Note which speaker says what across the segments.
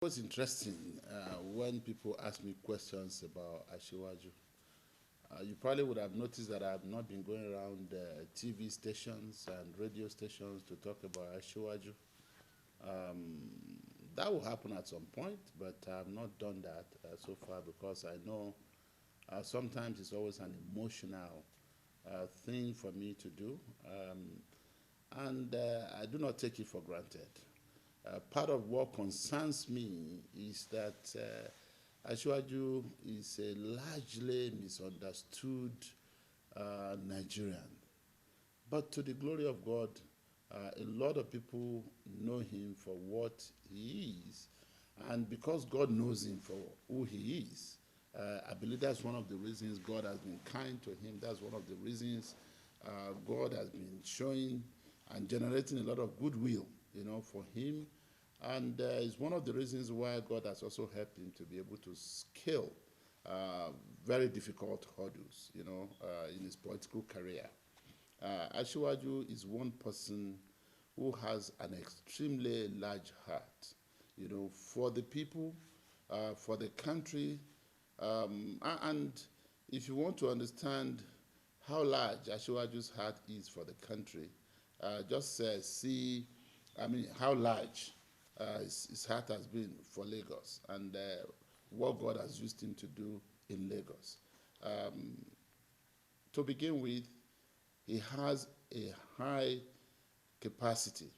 Speaker 1: It's interesting when people ask me questions about Ashiwaju. You probably would have noticed that I have not been going around TV stations and radio stations to talk about Ashiwaju. Um, that will happen at some point, but I have not done that so far because I know sometimes it's always an emotional thing for me to do, and I do not take it for granted. Part of what concerns me is that Ashwaju is a largely misunderstood Nigerian. But to the glory of God, a lot of people know him for what he is. And because God knows him for who he is, I believe that's one of the reasons God has been kind to him. That's one of the reasons God has been showing and generating a lot of goodwill, for him. And it's one of the reasons why God has also helped him to be able to scale very difficult hurdles, in his political career. Ashiwaju is one person who has an extremely large heart, for the people, for the country, and if you want to understand how large Ashiwaju's heart is for the country, just see, how large his heart has been for Lagos and what God has used him to do in Lagos. To begin with, he has a high capacity,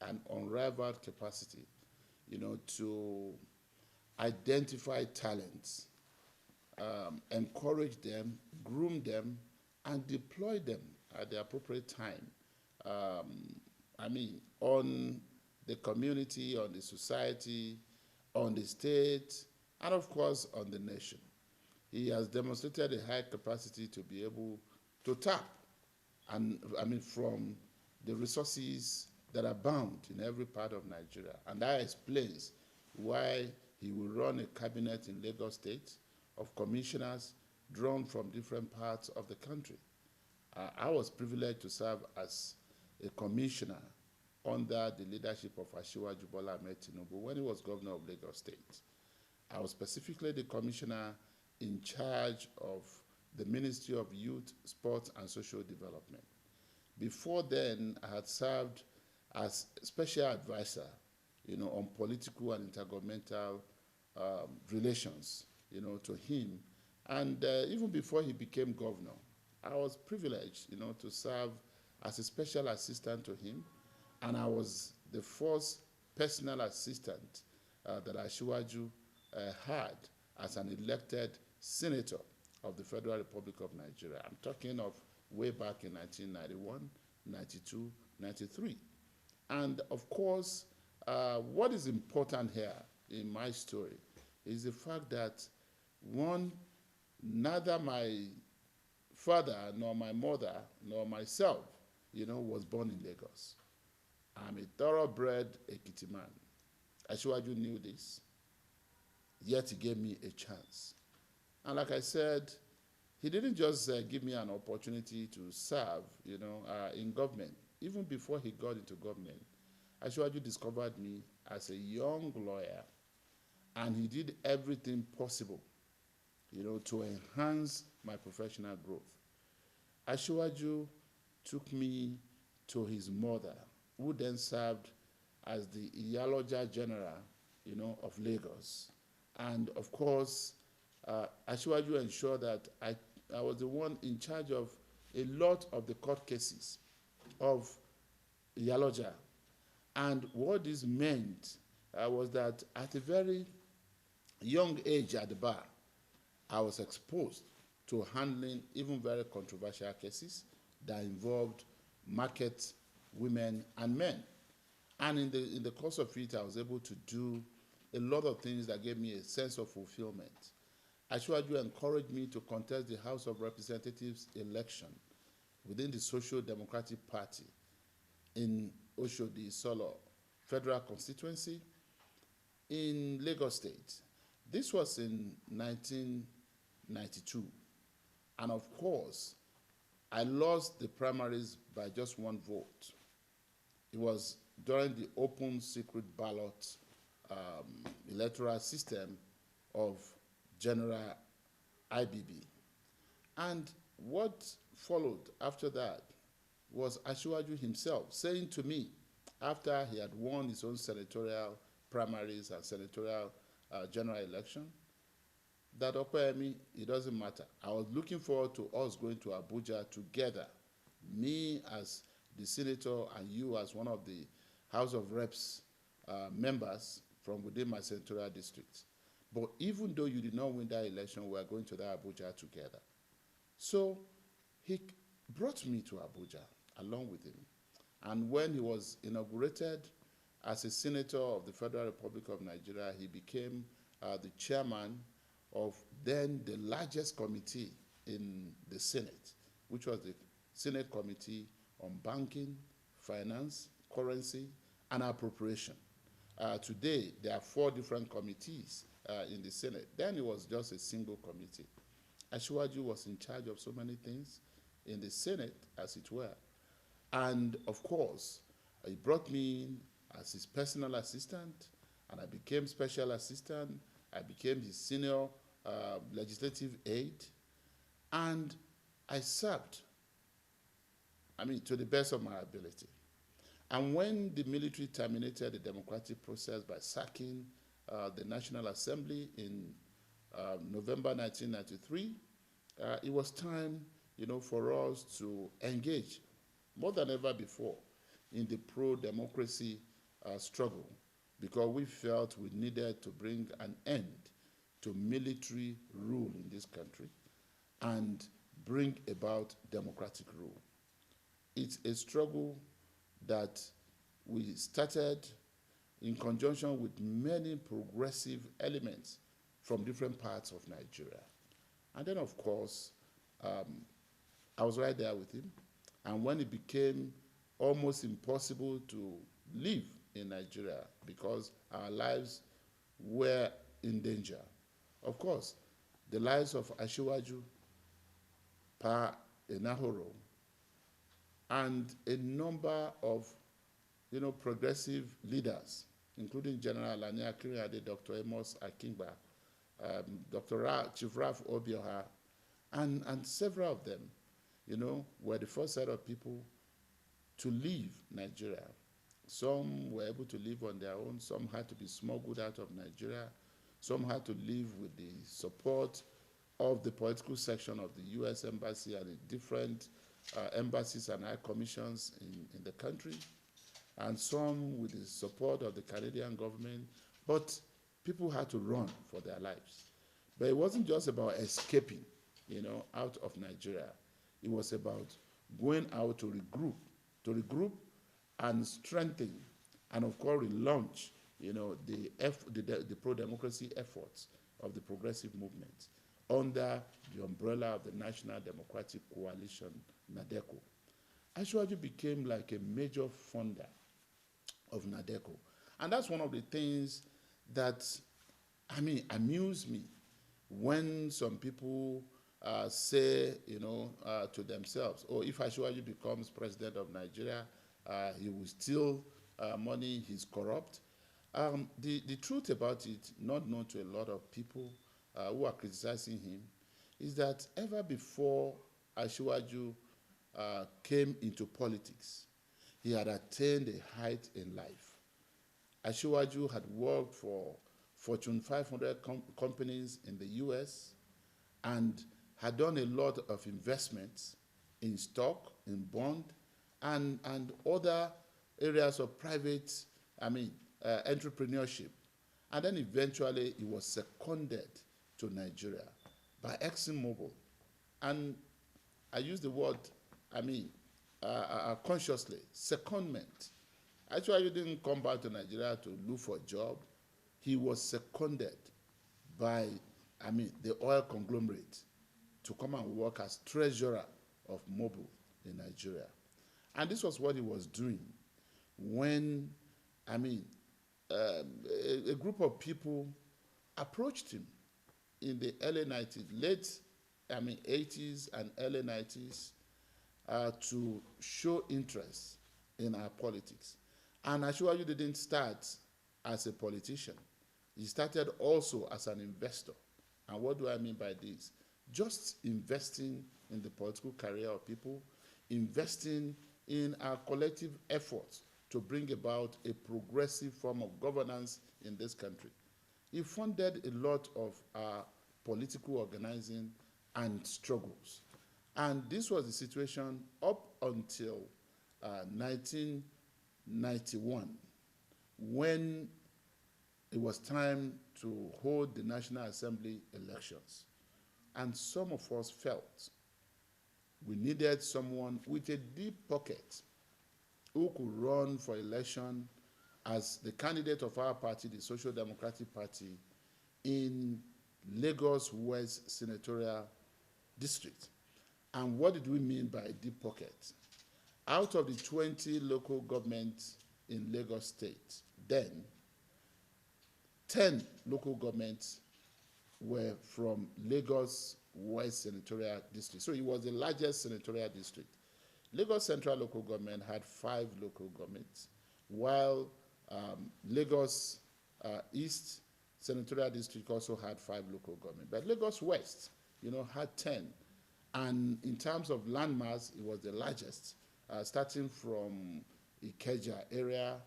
Speaker 1: an unrivaled capacity, to identify talents, encourage them, groom them, and deploy them at the appropriate time. On the community, on the society, on the state, and of course on the nation. He has demonstrated a high capacity to be able to tap, and from the resources that abound in every part of Nigeria. And that explains why he will run a cabinet in Lagos State of commissioners drawn from different parts of the country. I was privileged to serve as a commissioner under the leadership of Asiwaju Bola Ahmed Tinubu when he was governor of Lagos State. I was specifically the commissioner in charge of the Ministry of Youth, Sports and Social Development. Before then, I had served as special advisor, on political and intergovernmental relations, to him. And even before he became governor, I was privileged, to serve as a special assistant to him. And I was the first personal assistant that Ashiwaju had as an elected senator of the Federal Republic of Nigeria. I'm talking of way back in 1991, 92, 93. And of course, what is important here in my story is the fact that, one, neither my father, nor my mother, nor myself, was born in Lagos. I'm a thoroughbred Ekiti man. Ashiwaju knew this, yet he gave me a chance. And like I said, he didn't just give me an opportunity to serve, in government. Even before he got into government, Ashiwaju discovered me as a young lawyer, and he did everything possible, to enhance my professional growth. Ashiwaju took me to his mother, who then served as the Iyaloja General, of Lagos. And of course, Ashiwaju ensured that I was the one in charge of a lot of the court cases of Iyaloja. And what this meant was that at a very young age at the bar, I was exposed to handling even very controversial cases that involved market women and men. And in the course of it, I was able to do a lot of things that gave me a sense of fulfillment. Ashiwaju encouraged me to contest the House of Representatives election within the Social Democratic Party in Oshodi Solo Federal Constituency in Lagos State. This was in 1992. And of course, I lost the primaries by just one vote. It was during the open secret ballot electoral system of General IBB. And what followed after that was Asiwaju himself saying to me, after he had won his own senatorial primaries and senatorial general election, that Opeyemi, it doesn't matter. I was looking forward to us going to Abuja together, me as the senator and you as one of the House of Reps members from within my senatorial district. But even though you did not win that election, we are going to that Abuja together. So he brought me to Abuja along with him. And when he was inaugurated as a senator of the Federal Republic of Nigeria, he became the chairman of then the largest committee in the Senate, which was the Senate Committee on Banking, Finance, Currency, and Appropriation. Today, there are 4 different committees in the Senate. Then it was just a single committee. Asiwaju was in charge of so many things in the Senate, as it were. And of course, he brought me in as his personal assistant, and I became special assistant. I became his senior legislative aide, and I served, to the best of my ability. And when the military terminated the democratic process by sacking the National Assembly in November 1993, it was time, for us to engage more than ever before in the pro-democracy struggle, because we felt we needed to bring an end to military rule in this country and bring about democratic rule. It's a struggle that we started in conjunction with many progressive elements from different parts of Nigeria. And then, of course, I was right there with him. And when it became almost impossible to live in Nigeria because our lives were in danger, of course, the lives of Asiwaju, Pa Enahoro, and a number of progressive leaders, including General Alani Akinrinade, Dr. Amos Akingba, Chief Ralph Obioha, and several of them, were the first set of people to leave Nigeria. Some were able to live on their own. Some had to be smuggled out of Nigeria. Some had to live with the support of the political section of the U.S. Embassy and the different embassies and high commissions in the country, and some with the support of the Canadian government. But people had to run for their lives. But it wasn't just about escaping, out of Nigeria. It was about going out to regroup and strengthen, and of course relaunch, the pro-democracy efforts of the progressive movement under the umbrella of the National Democratic Coalition, NADECO. Asiwaju became like a major funder of NADECO. And that's one of the things that, amuse me when some people say, to themselves, oh, if Asiwaju becomes president of Nigeria, he will steal money, he's corrupt. The truth about it, not known to a lot of people who are criticizing him, is that ever before Asiwaju came into politics, he had attained a height in life. Asiwaju had worked for Fortune 500 companies in the US and had done a lot of investments in stock, in bond, and other areas of private, entrepreneurship. And then eventually he was seconded to Nigeria by ExxonMobil. And I use the word, consciously, secondment. Actually, he didn't come back to Nigeria to look for a job. He was seconded by, the oil conglomerate to come and work as treasurer of Mobil in Nigeria. And this was what he was doing when, a group of people approached him in the early 90s, late 80s and early 90s, to show interest in our politics. And Asiwaju didn't start as a politician. He started also as an investor. And what do I mean by this? Just investing in the political career of people, investing in our collective efforts to bring about a progressive form of governance in this country. He funded a lot of our political organizing and struggles. And this was the situation up until 1991, when it was time to hold the National Assembly elections. And some of us felt we needed someone with a deep pocket who could run for election as the candidate of our party, the Social Democratic Party, in Lagos West Senatorial District. And what did we mean by deep pocket? Out of the 20 local governments in Lagos State, then 10 local governments were from Lagos West Senatorial District. So it was the largest senatorial district. Lagos Central Local Government had 5 local governments, while Lagos East Senatorial District also had 5 local governments. But Lagos West, had 10. And in terms of landmass, it was the largest, starting from Ikeja area,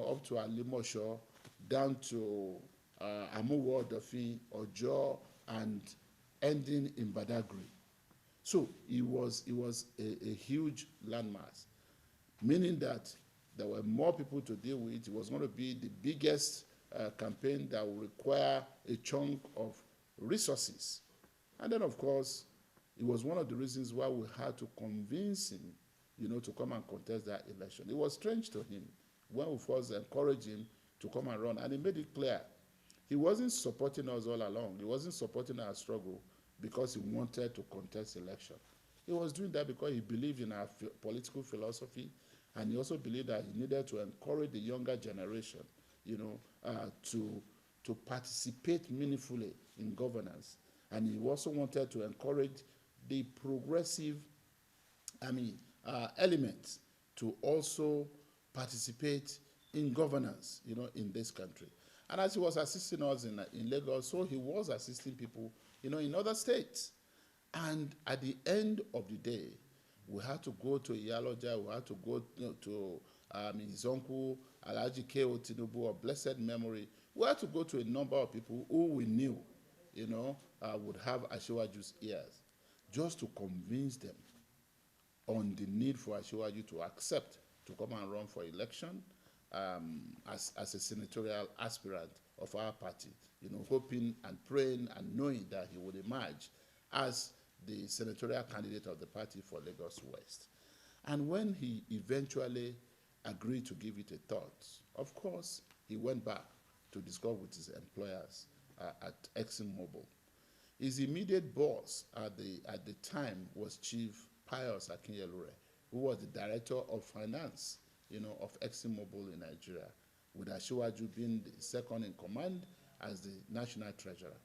Speaker 1: up to Alimosho, down to Amuwo, Odofin, Ojo, and ending in Badagry. So it was a huge landmass, meaning that there were more people to deal with. It was going to be the biggest campaign that would require a chunk of resources. And then, of course, it was one of the reasons why we had to convince him, to come and contest that election. It was strange to him when we first encouraged him to come and run, and he made it clear he wasn't supporting us all along. He wasn't supporting our struggle because he wanted to contest election. He was doing that because he believed in our political philosophy, and he also believed that he needed to encourage the younger generation, to participate meaningfully in governance. And he also wanted to encourage the progressive, elements to also participate in governance, in this country. And as he was assisting us in Lagos, so he was assisting people, in other states. And at the end of the day, we had to go to Iyaloja, we had to go to his uncle, Alhaji K.O. Tinubu of blessed memory. We had to go to a number of people who we knew, would have Asiwaju's ears, just to convince them on the need for Asiwaju to accept to come and run for election as a senatorial aspirant of our party, hoping and praying and knowing that he would emerge as the senatorial candidate of the party for Lagos West. And when he eventually agreed to give it a thought, of course, he went back to discuss with his employers at ExxonMobil. His immediate boss at the time was Chief Pius Akinyelure, who was the director of finance, of ExxonMobil in Nigeria, with Asiwaju being the second in command as the national treasurer.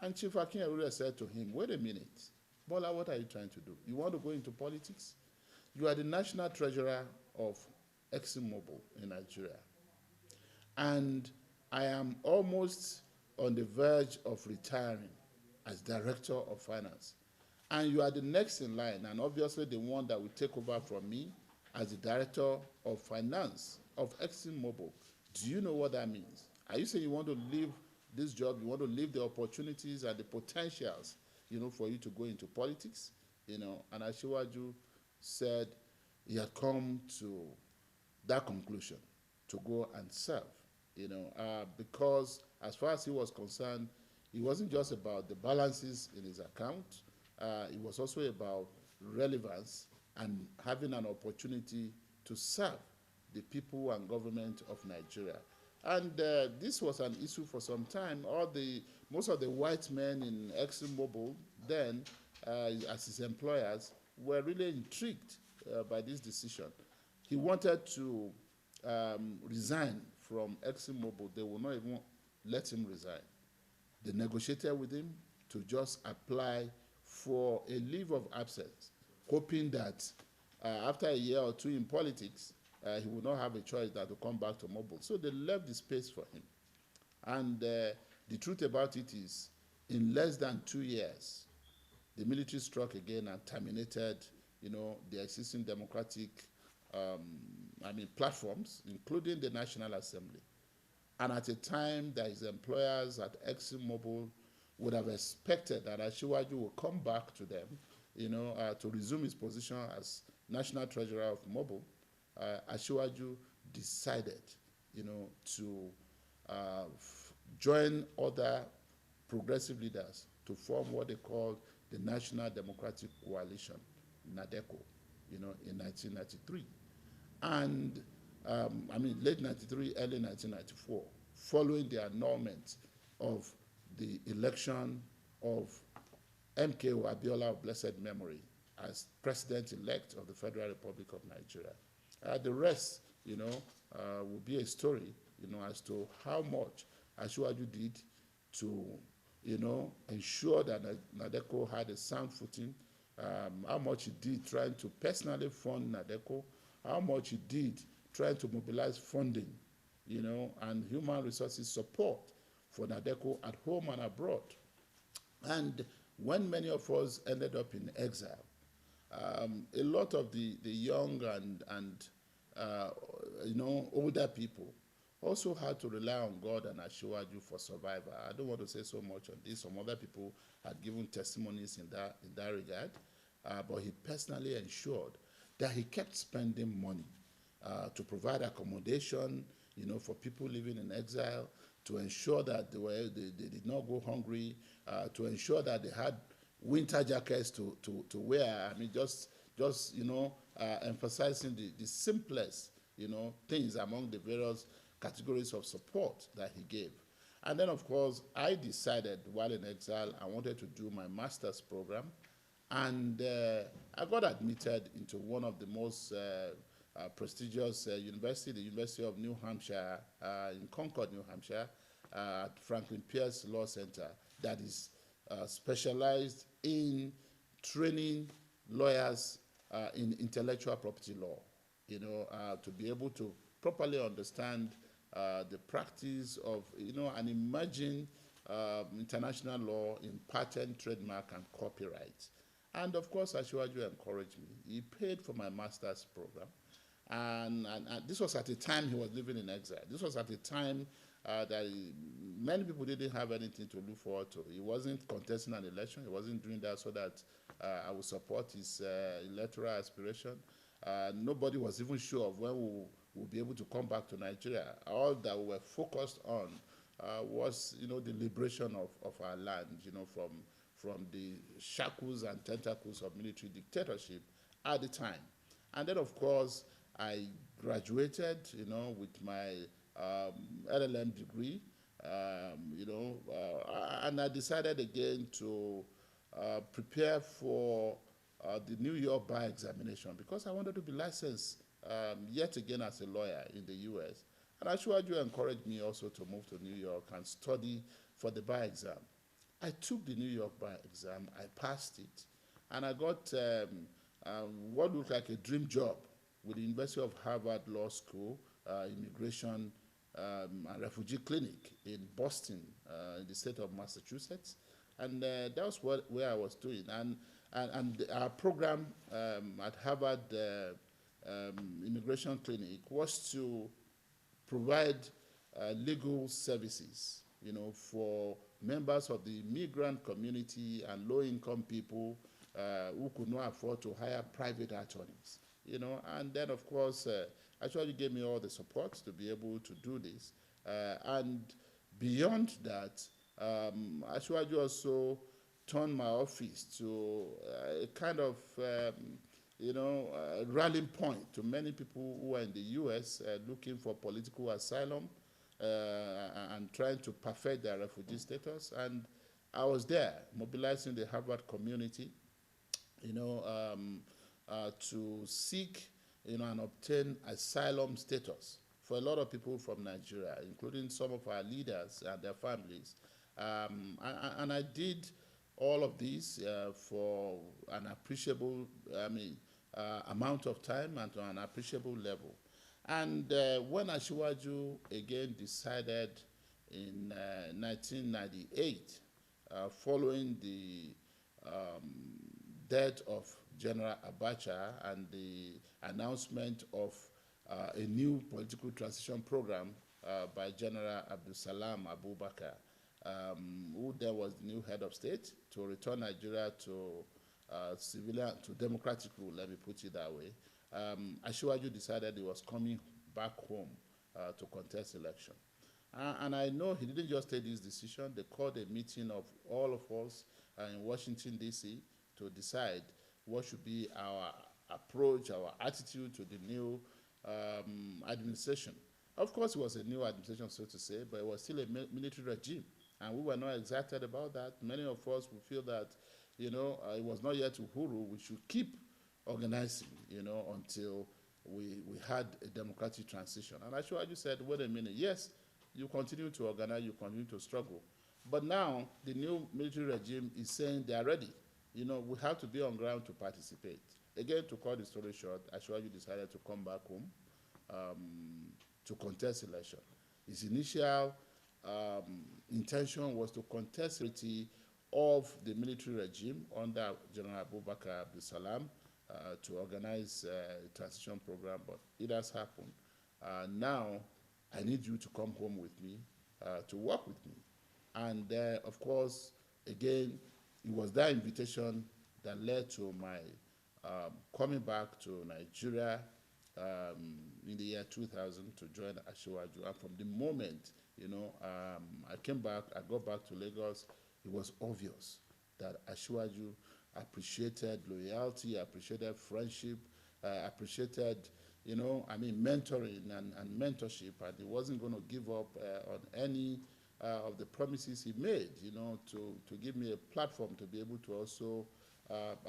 Speaker 1: And Chief Akinyelure said to him, wait a minute, Bola, what are you trying to do? You want to go into politics? You are the national treasurer of ExxonMobil in Nigeria. And I am almost on the verge of retiring as director of finance. And you are the next in line, and obviously the one that will take over from me as the director of finance of ExxonMobil. Do you know what that means? Are you saying you want to leave this job, you want to leave the opportunities and the potentials, for you to go into politics? And Asiwaju said he had come to that conclusion, to go and serve, because as far as he was concerned, it wasn't just about the balances in his account. It was also about relevance and having an opportunity to serve the people and government of Nigeria. And this was an issue for some time. Most of the white men in ExxonMobil then, as his employers, were really intrigued by this decision. He wanted to resign from ExxonMobil. They would not even let him resign. They negotiated with him to just apply for a leave of absence, hoping that after a year or two in politics, he would not have a choice than to come back to Mobile. So they left the space for him. And the truth about it is, in less than 2 years, the military struck again and terminated, the existing democratic, platforms, including the National Assembly. And at a time that his employers at ExxonMobil would have expected that Asiwaju would come back to them, to resume his position as National Treasurer of Mobil, Asiwaju decided, to join other progressive leaders to form what they called the National Democratic Coalition, NADECO, in 1993. And late 93, early 1994, following the annulment of the election of MKO Abiola of blessed memory as president-elect of the Federal Republic of Nigeria. The rest, will be a story, as to how much Asiwaju did to, ensure that NADECO had a sound footing, how much he did trying to personally fund NADECO, how much he did trying to mobilize funding, and human resources support for NADECO at home and abroad. And when many of us ended up in exile, a lot of the young and older people also had to rely on God and Asiwaju for survival. I don't want to say so much on this. Some other people had given testimonies in that regard, but he personally ensured that he kept spending money to provide accommodation, for people living in exile, to ensure that they did not go hungry, to ensure that they had winter jackets to wear. Just emphasizing the simplest, things among the various categories of support that he gave. And then, of course, I decided while in exile I wanted to do my master's program, and I got admitted into one of the most prestigious university, the University of New Hampshire, in Concord, New Hampshire, at Franklin Pierce Law Center, that is specialized in training lawyers in intellectual property law, to be able to properly understand the practice of, an emerging international law in patent, trademark, and copyright. And of course, Asiwaju encouraged me. He paid for my master's program. And this was at a time he was living in exile. This was at a time that many people didn't have anything to look forward to. He wasn't contesting an election. He wasn't doing that so that I would support his electoral aspiration. Nobody was even sure of when we'll be able to come back to Nigeria. All that we were focused on was, the liberation of our land, from the shackles and tentacles of military dictatorship at the time. And then, of course, I graduated, with my LLM degree, and I decided again to prepare for the New York bar examination because I wanted to be licensed yet again as a lawyer in the U.S. And Asiwaju encouraged me also to move to New York and study for the bar exam. I took the New York bar exam, I passed it, and I got what looked like a dream job with the University of Harvard Law School, Immigration and Refugee Clinic in Boston, in the state of Massachusetts. And that was where I was doing. And our program at Harvard Immigration Clinic was to provide legal services, for members of the migrant community and low-income people who could not afford to hire private attorneys, and then, of course, actually gave me all the support to be able to do this. And beyond that, Asiwaju also turned my office to a kind of, rallying point to many people who are in the U.S. Looking for political asylum and trying to perfect their refugee status. And I was there mobilizing the Harvard community, to seek, and obtain asylum status for a lot of people from Nigeria, including some of our leaders and their families. And I did all of these for an appreciable, amount of time and to an appreciable level. And when Asiwaju again decided in 1998, following the death of General Abacha and the announcement of a new political transition program by General Abdul Salam Abubakar, who then was the new head of state, to return Nigeria to civilian, to democratic rule, let me put it that way. Asiwaju decided he was coming back home to contest election. And I know he didn't just take this decision. They called a meeting of all of us in Washington, D.C. to decide what should be our approach, our attitude to the new administration. Of course, it was a new administration, so to say, but it was still a military regime. And we were not excited about that. Many of us would feel that, it was not yet Uhuru. We should keep organizing, until we had a democratic transition. And Asiwaju said, wait a minute, yes, you continue to organize, you continue to struggle. But now the new military regime is saying they are ready. We have to be on ground to participate. Again, to cut the story short, Asiwaju decided to come back home to contest election. His initial intention was to contest the of the military regime under General Abubakar Abdul Salam to organize a transition program, but it has happened. Now, I need you to come home with me to work with me. And of course, again, it was that invitation that led to my coming back to Nigeria in the year 2000 to join Asiwaju. And from the moment, I came back, I got back to Lagos, it was obvious that Asiwaju appreciated loyalty, appreciated friendship, appreciated, mentoring and mentorship, and he wasn't going to give up on any of the promises he made, to give me a platform to be able to also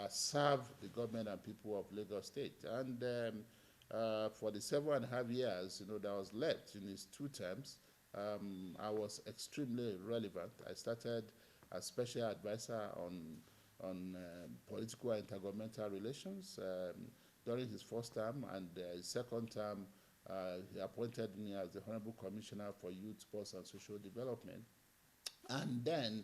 Speaker 1: serve the government and people of Lagos State. And for the 7.5 years, that was left in his 2 terms, I was extremely relevant. I started as special advisor on political and intergovernmental relations during his first term, and his second term, he appointed me as the Honorable Commissioner for Youth, Sports and Social Development. And then,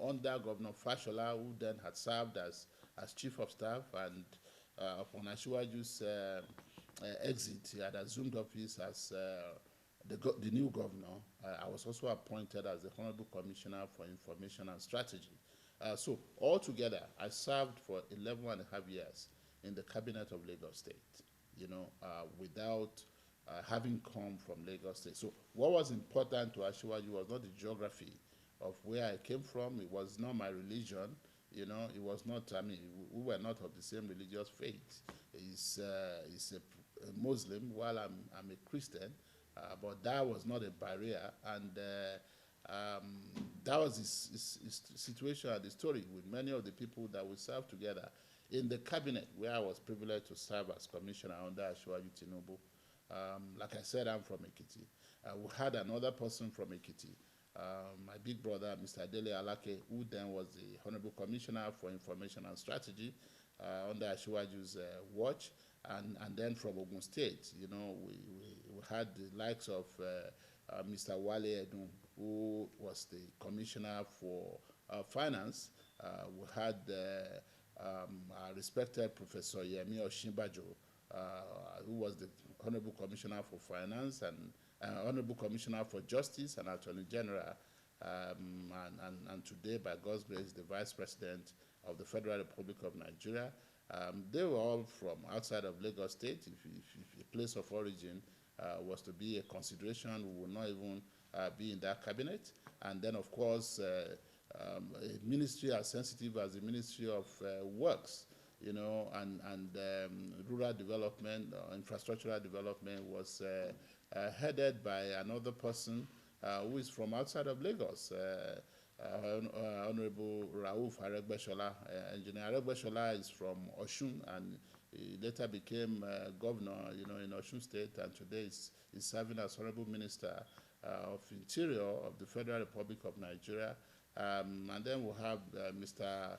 Speaker 1: under Governor Fashola, who then had served as Chief of Staff, and upon Asiwaju's exit, he had assumed office as the new governor. I was also appointed as the Honorable Commissioner for Information and Strategy. So altogether, I served for 11.5 years in the cabinet of Lagos State, without having come from Lagos State. So what was important to Asiwaju was not the geography of where I came from. It was not my religion. It was not, we were not of the same religious faith. He's a Muslim while I'm a Christian, but that was not a barrier. And that was his situation and the story with many of the people that we served together in the cabinet, where I was privileged to serve as commissioner under Asiwaju Tinubu. Like I said, I'm from Ekiti. We had another person from Ekiti, my big brother, Mr. Dele Alake, who then was the Honorable Commissioner for Information and Strategy under Asiwaju's watch. And then from Ogun State, we had the likes of Mr. Wale Edun, who was the Commissioner for Finance. We had our respected Professor Yemi Osinbajo, who was the Honorable Commissioner for Finance and Honorable Commissioner for Justice and Attorney General, and today, by God's grace, the Vice President of the Federal Republic of Nigeria. They were all from outside of Lagos State. If a place of origin was to be a consideration, we would not even be in that cabinet. And then, of course, a ministry as sensitive as the Ministry of Works, and rural development, infrastructural development was headed by another person who is from outside of Lagos, Honorable Rauf Aregbesola. Engineer Aregbesola is from Osun, and he later became governor, in Osun State, and today is serving as Honorable Minister of Interior of the Federal Republic of Nigeria. And then we'll have Mr.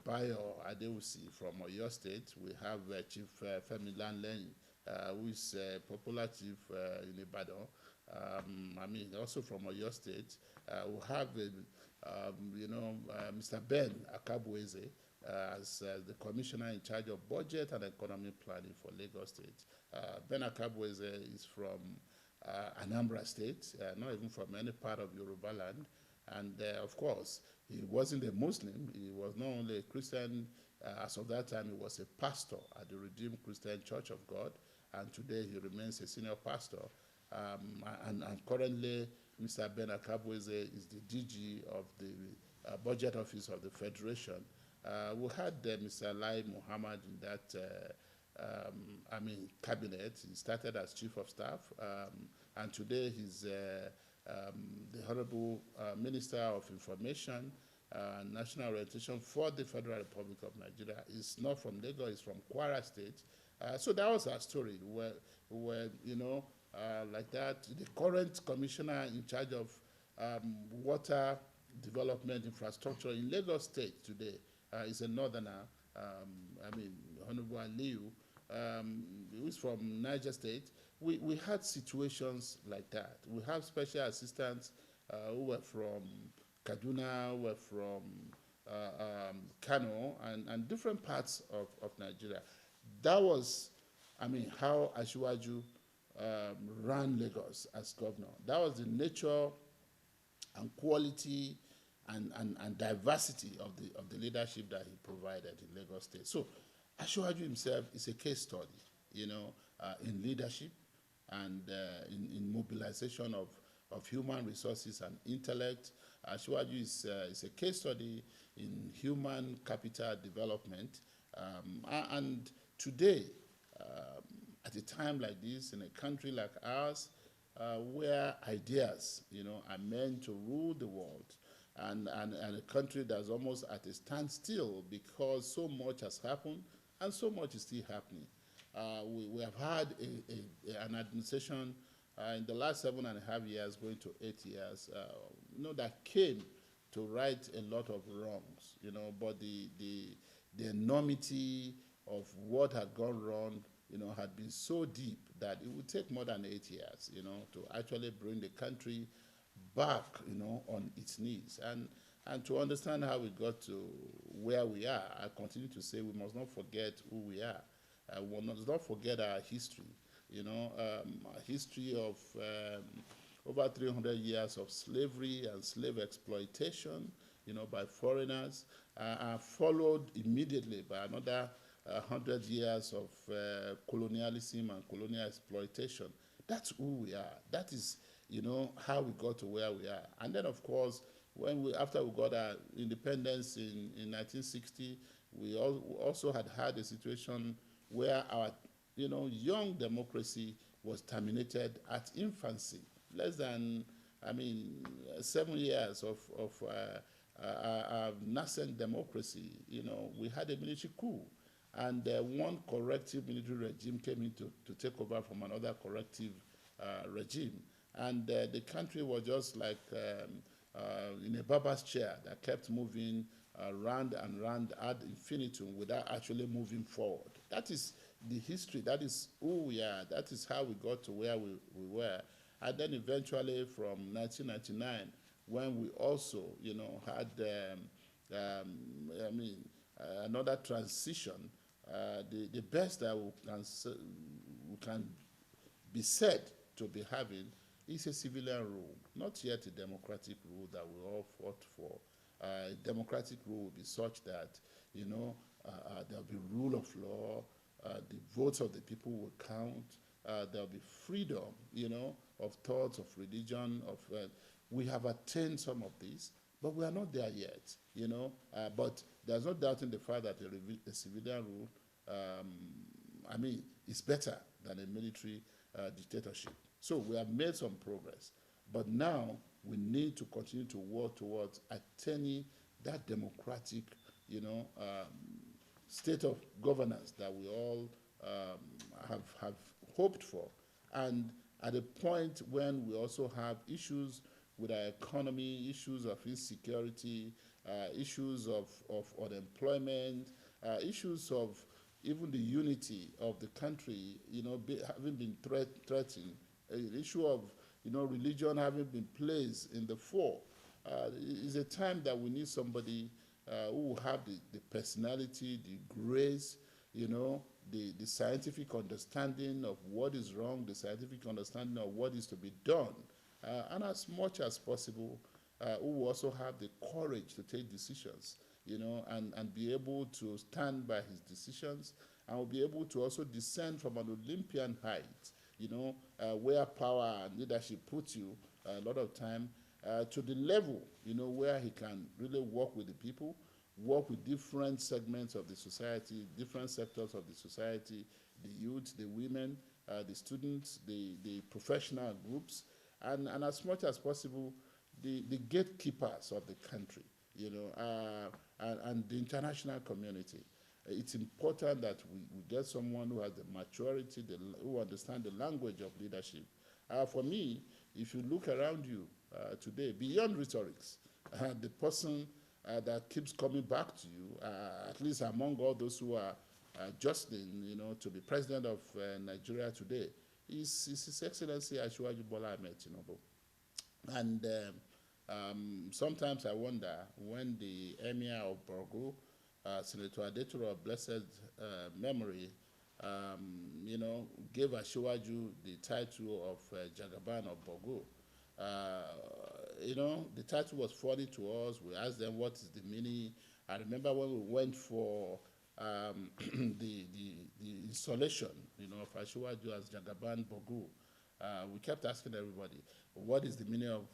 Speaker 1: Bayo Adewusi from Oyo State. We have Chief Femi Lanley who is a popular chief in Ibadan. I mean, also from Oyo State. We have, Mr. Ben Akabueze as the commissioner in charge of budget and economic planning for Lagos State. Ben Akabueze is from Anambra State, not even from any part of Yoruba land. And of course, he wasn't a Muslim. He was not only a Christian. As of that time, he was a pastor at the Redeemed Christian Church of God. And today, he remains a senior pastor. And currently, Mr. Ben Akabueze is the DG of the Budget Office of the Federation. We had Mr. Lai Muhammad in that cabinet. He started as chief of staff, and today he's the Honorable Minister of Information and National Orientation for the Federal Republic of Nigeria. He's not from Lagos, he's from Kwara State. So that was our story. Where like that, the current commissioner in charge of water development infrastructure in Lagos State today is a northerner, Honorable Aliyu, who is from Niger State. We had situations like that. We have special assistants who were from Kaduna, who were from Kano, and different parts of Nigeria. That was, how Asiwaju ran Lagos as governor. That was the nature and quality and diversity of the leadership that he provided in Lagos State. So Asiwaju himself is a case study, in leadership and in mobilization of human resources and intellect. Asiwaju is a case study in human capital development. And today, at a time like this, in a country like ours, where ideas, are meant to rule the world, and a country that's almost at a standstill because so much has happened and so much is still happening. We have had an administration in the last 7.5 years, going to 8 years, that came to right a lot of wrongs, but the enormity of what had gone wrong, had been so deep that it would take more than 8 years, to actually bring the country back, on its knees. And to understand how we got to where we are, I continue to say we must not forget who we are. We must not forget our history, a history of over 300 years of slavery and slave exploitation, by foreigners, followed immediately by another 100 years of colonialism and colonial exploitation. That's who we are. That is, how we got to where we are. And then, of course, after we got our independence in 1960, we also had a situation where our, young democracy was terminated at infancy. Less than, 7 years of nascent democracy. We had a military coup. And one corrective military regime came in to take over from another corrective regime. And the country was just like in a barber's chair that kept moving round and round ad infinitum without actually moving forward. That is the history. That is who we are. That is how we got to where we were. And then eventually from 1999, when we also, had, another transition, the best that we can be said to be having is a civilian rule, not yet a democratic rule that we all fought for. A democratic rule will be such that, there'll be rule of law, the votes of the people will count, there'll be freedom, of thoughts, of religion, we have attained some of these, but we are not there yet, but there's no doubt in the fact that a civilian rule, is better than a military dictatorship. So we have made some progress, but now we need to continue to work towards attaining that democratic, state of governance that we all have hoped for. And at a point when we also have issues with our economy, issues of insecurity, issues of unemployment, issues of even the unity of the country, having been threatened, the issue of, religion having been placed in the fore, is a time that we need somebody who will have the personality, the grace, the scientific understanding of what is wrong, the scientific understanding of what is to be done, and as much as possible, who will also have the courage to take decisions, and be able to stand by his decisions, and will be able to also descend from an Olympian height, where power and leadership puts you a lot of time, to the level, where he can really work with the people, work with different segments of the society, different sectors of the society, the youth, the women, the students, the professional groups, and as much as possible, the gatekeepers of the country, and the international community. It's important that we get someone who has the maturity, who understands the language of leadership. For me, if you look around you today, beyond rhetorics, the person that keeps coming back to you, at least among all those who are jostling, to be president of Nigeria today, is His Excellency Asiwaju Bola Ahmed Tinubu. And sometimes I wonder, when the Emir of Borgu, Senator Adetoro of blessed memory, gave Asiwaju the title of Jagaban of Borgu. The title was funny to us. We asked them, what is the meaning? I remember when we went for the installation, of Asiwaju as Jagaban Borgu. We kept asking everybody, what is the meaning of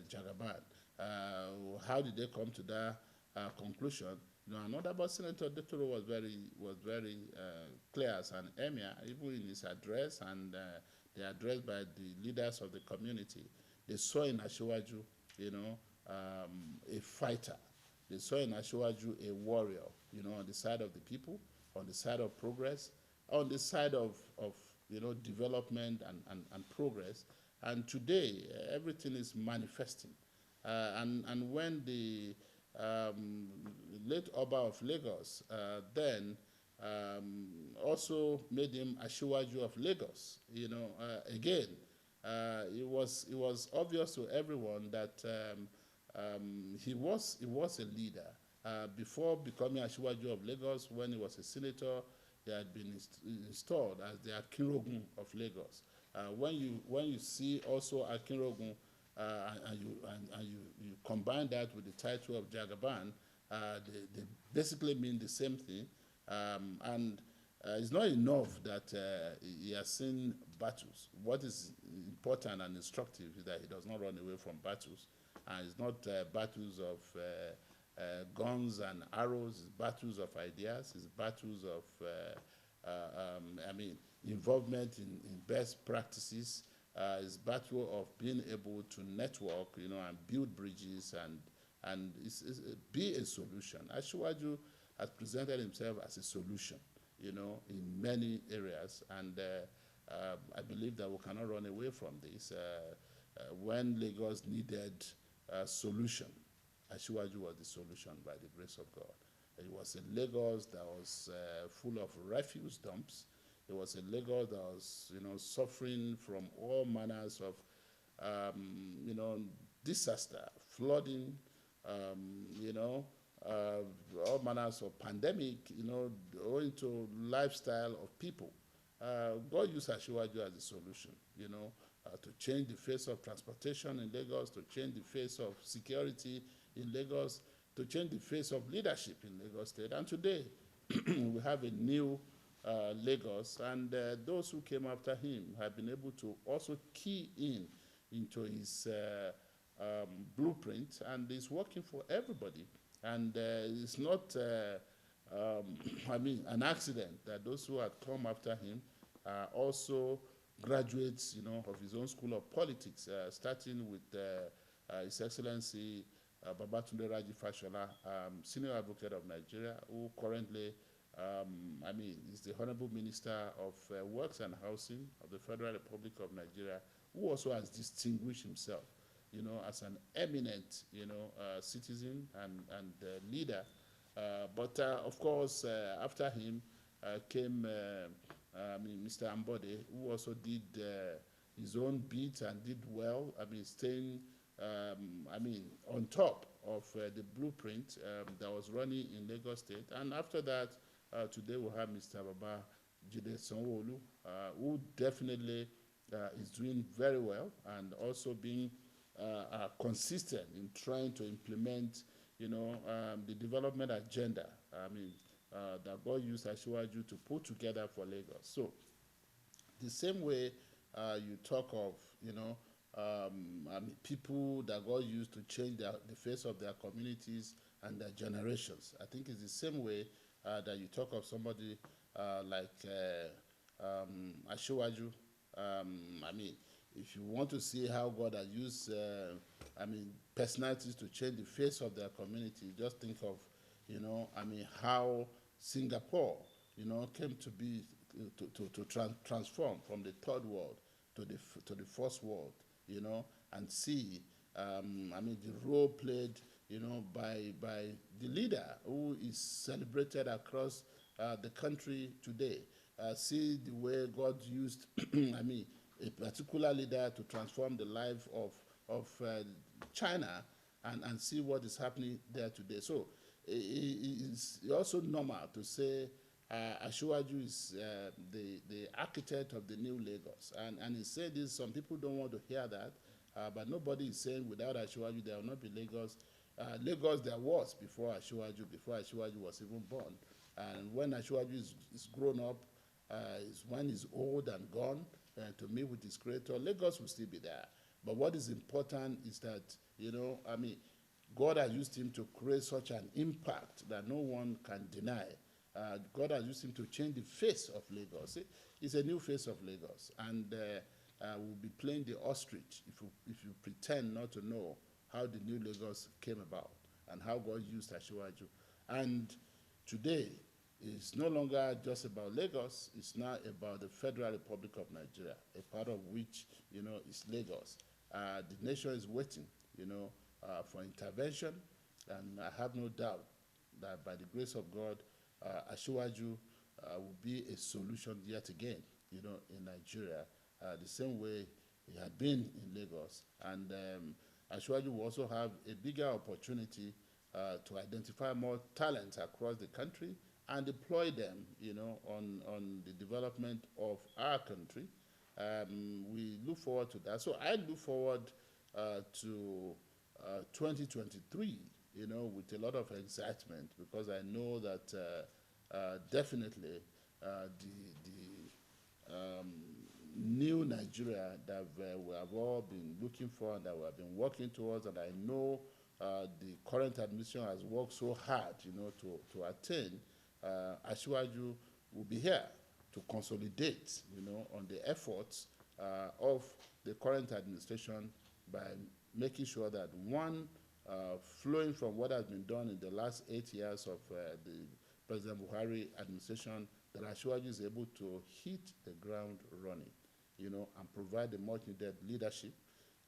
Speaker 1: Jagaban? How did they come to that conclusion? Another about Senator Adetoro was very clear as an emir, even in his address and the address by the leaders of the community. They saw in Asiwaju, a fighter. They saw in Asiwaju a warrior, on the side of the people, on the side of progress, on the side of development and progress. And today, everything is manifesting. And when the late Oba of Lagos then also made him Asiwaju of Lagos, again, it was obvious to everyone that he was a leader. Before becoming Asiwaju of Lagos, when he was a senator, he had been installed as the Akinrogun of Lagos. When you see also Akinrogun, and you combine that with the title of Jagaban, they basically mean the same thing. And it's not enough that he has seen battles. What is important and instructive is that he does not run away from battles. And it's not battles of guns and arrows, it's battles of ideas, it's battles of involvement in best practices, it's battle of being able to network, and build bridges and be a solution. Asiwaju has presented himself as a solution, in many areas, and I believe that we cannot run away from this. When Lagos needed a solution, Asiwaju was the solution by the grace of God. It was a Lagos that was full of refuse dumps. It was a Lagos that was, suffering from all manners of, disaster, flooding, all manners of pandemic, owing to lifestyle of people. God used Asiwaju as a solution, to change the face of transportation in Lagos, to change the face of security in Lagos, to change the face of leadership in Lagos State. And today, we have a new Lagos, and those who came after him have been able to also key into his blueprint, and it's working for everybody. And it's not, an accident that those who had come after him are also graduates, of his own school of politics, starting with His Excellency Babatunde Raji Fashola, Senior Advocate of Nigeria, who currently is the Honorable Minister of Works and Housing of the Federal Republic of Nigeria, who also has distinguished himself, as an eminent, citizen and leader. But of course, after him, came Mr. Ambode, who also did his own bit and did well. Staying on top of the blueprint that was running in Lagos State. And after that, today we have Mr. Baba Jide Sanwo-Olu, who definitely is doing very well and also being consistent in trying to implement, the development agenda. That God used Asiwaju to put together for Lagos. So, the same way you talk of, people that God used to change the face of their communities and their generations. I think it's the same way that you talk of somebody like Asiwaju. If you want to see how God has used, personalities to change the face of their community, just think of, how Singapore, came to be, to transform from the third world to the first world, and see, the role played, by the leader who is celebrated across the country today. See the way God used, a particular leader to transform the life of China, and see what is happening there today. So it's also normal to say Asiwaju is the architect of the new Lagos. And he said this, some people don't want to hear that, but nobody is saying without Asiwaju there will not be Lagos. Lagos there was before Asiwaju was even born. And when Asiwaju is grown up, when he's old and gone to meet with his creator, Lagos will still be there. But what is important is that, God has used him to create such an impact that no one can deny. God has used him to change the face of Lagos. It's a new face of Lagos. And we'll be playing the ostrich if you pretend not to know how the new Lagos came about and how God used Asiwaju. And today, it's no longer just about Lagos, it's now about the Federal Republic of Nigeria, a part of which, is Lagos. The nation is waiting, for intervention, and I have no doubt that by the grace of God, Asiwaju will be a solution yet again, in Nigeria, the same way he had been in Lagos. And Asiwaju will also have a bigger opportunity to identify more talents across the country and deploy them, on the development of our country. We look forward to that. So I look forward to 2023, with a lot of excitement, because I know that definitely the new Nigeria that we have all been looking for and that we have been working towards, and I know the current administration has worked so hard, to attain, Asiwaju will be here to consolidate, on the efforts of the current administration by making sure that, one, flowing from what has been done in the last 8 years of the President Buhari administration, that Asiwaju is able to hit the ground running, and provide the much-needed leadership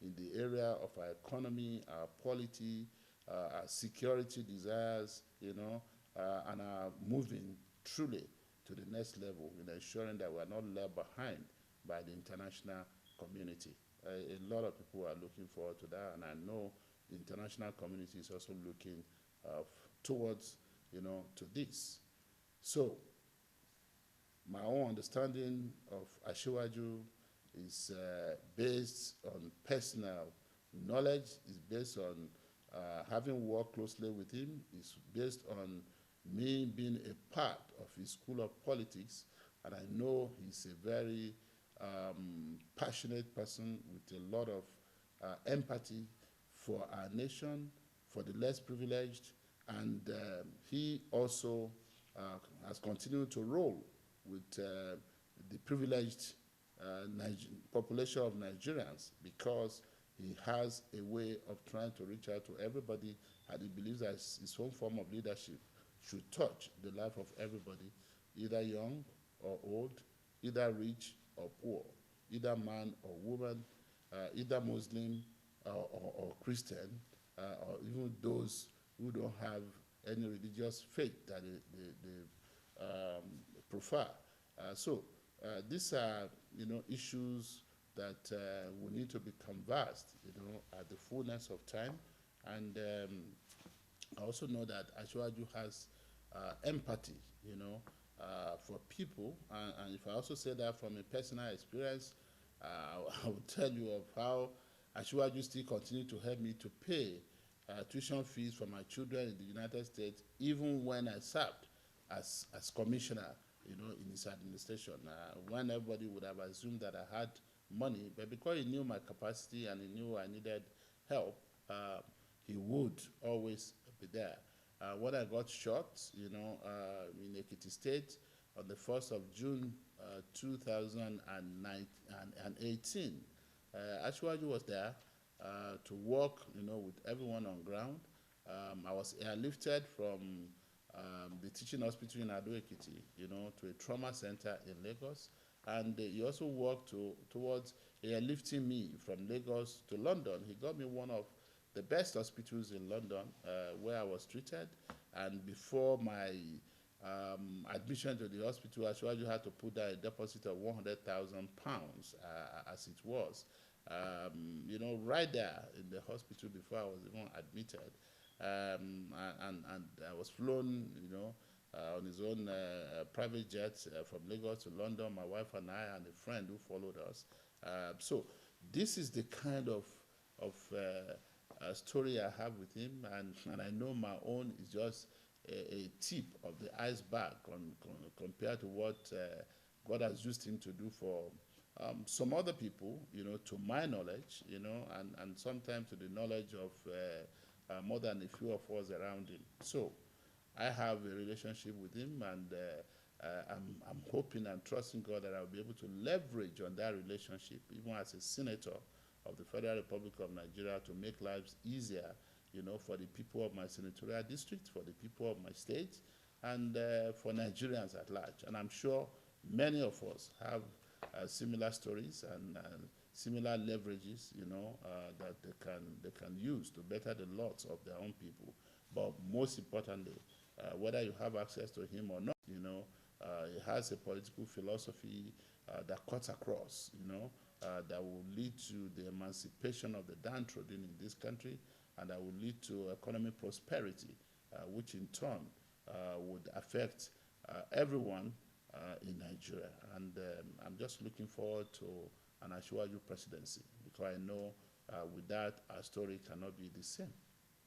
Speaker 1: in the area of our economy, our polity, our security desires, and are moving truly to the next level in ensuring that we are not left behind by the international community. A lot of people are looking forward to that, and I know the international community is also looking towards, to this. So, my own understanding of Asiwaju is based on personal knowledge, is based on having worked closely with him, is based on me being a part of his school of politics, and I know he's a very passionate person with a lot of empathy for our nation, for the less privileged, and he also has continued to roll with the privileged population of Nigerians, because he has a way of trying to reach out to everybody, and he believes that his own form of leadership should touch the life of everybody, either young or old, either rich or poor, either man or woman, either Muslim or Christian, or even those who don't have any religious faith that they prefer. So these are, issues that will need to be canvassed, at the fullness of time. And I also know that Ashwaju has empathy, for people. And if I also say that from a personal experience, I will tell you of how Ashwaju still continue to help me to pay tuition fees for my children in the United States, even when I served as commissioner, in his administration. When everybody would have assumed that I had money, but because he knew my capacity and he knew I needed help, he would always be there. When I got shot, in Ekiti State on the 1st of June 2018, Ashwaju was there to work, with everyone on ground. I was airlifted from the teaching hospital in Ado Ekiti, to a trauma center in Lagos. And he also worked towards airlifting me from Lagos to London. He got me one of the best hospitals in London where I was treated. And before my admission to the hospital, Ashwaju had to put down a deposit of £100,000 as it was. Right there in the hospital before I was even admitted. And I was flown, on his own private jet from Lagos to London, my wife and I, and a friend who followed us. So this is the kind of story I have with him, and I know my own is just a tip of the iceberg compared to what God has used him to do for some other people, to my knowledge, and sometimes to the knowledge of more than a few of us around him. So I have a relationship with him, and I'm hoping and trusting God that I'll be able to leverage on that relationship, even as a senator of the Federal Republic of Nigeria, to make lives easier, for the people of my senatorial district, for the people of my state, and for Nigerians at large. And I'm sure many of us have similar stories and similar leverages, that they can use to better the lots of their own people. But most importantly, whether you have access to him or not, he has a political philosophy that cuts across, that will lead to the emancipation of the downtrodden in this country, and that will lead to economic prosperity, which in turn would affect everyone in Nigeria. And I'm just looking forward to an Ashwaju presidency, because I know with that, our story cannot be the same.